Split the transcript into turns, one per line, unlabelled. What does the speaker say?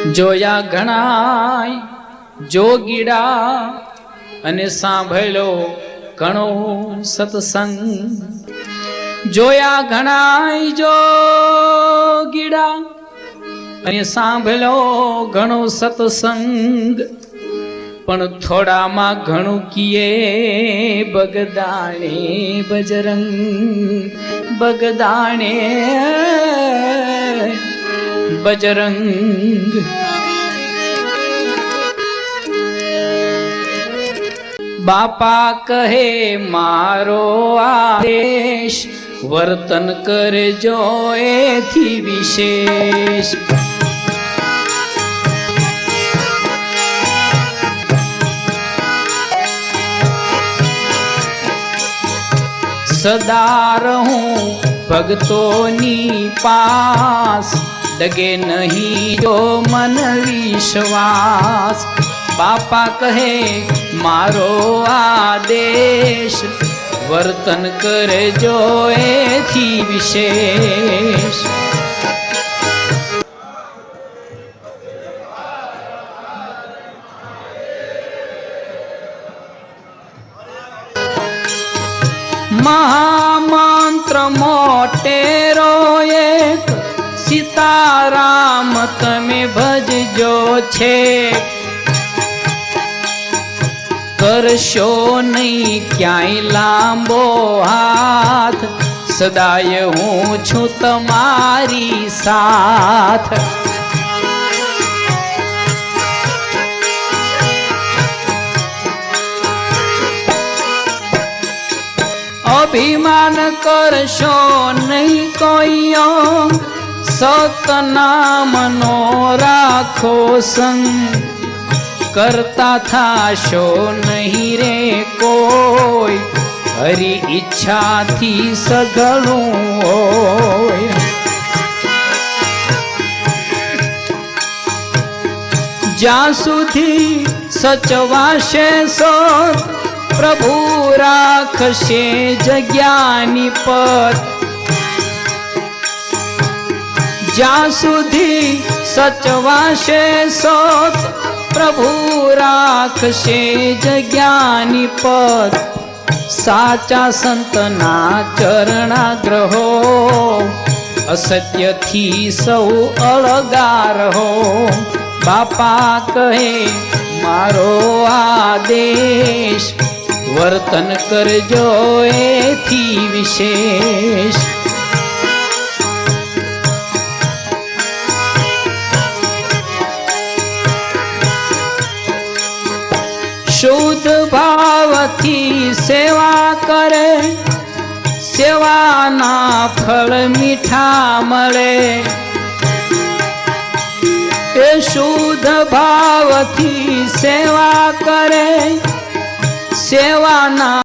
જોયા ઘણાય જોગીડા અને સાંભળ્યો ઘણો સત્સંગ। જોયા ઘણાય જોગીડા અને સાંભળ્યો ઘણો સત્સંગ। પણ થોડામાં ઘણું કીએ બગદાણે બજરંગ, બગદાણે બજરંગ। બાપા કહે મારો આદેશ, વર્તન કરજો એથી વિશેષ। સદા રહું ભક્તોની પાસ, ડગે નહીં જો મન વિશ્વાસ। બાપા કહે મારો આદેશ, વર્તન કરજો એથી વિશેષ। મહામંત્ર મોટેરો એક, સીતારામ તમે ભજજો છે। કરશો નહીં ક્યાંય લાંબો હાથ, સદાય હું છું તમારી સાથ। અભિમાન કરશો નહીં કોઈ, સતનામનો રાખો સંગ। કરતા થાશો નહીં રે કોઈ, હરી ઈચ્છાથી સઘળું હોય। જ્યાં સુધી સચવાશે સત, પ્રભુ રાખશે જગ્યાની પત। જ્યાં સુધી સચવાશે સત, પ્રભુ રાખશે જગ્યાની પત। સાચા સંતના ચરણાગ્રહો, અસત્યથી સૌ અળગા રહો। બાપા કહે મારો આદેશ, વર્તન કરજો એથી વિશેષ। શુદ્ધ ભાવથી સેવા કરે, સેવાના ફળ મીઠા મળે। એ શુદ્ધ ભાવથી સેવા કરે, સેવાના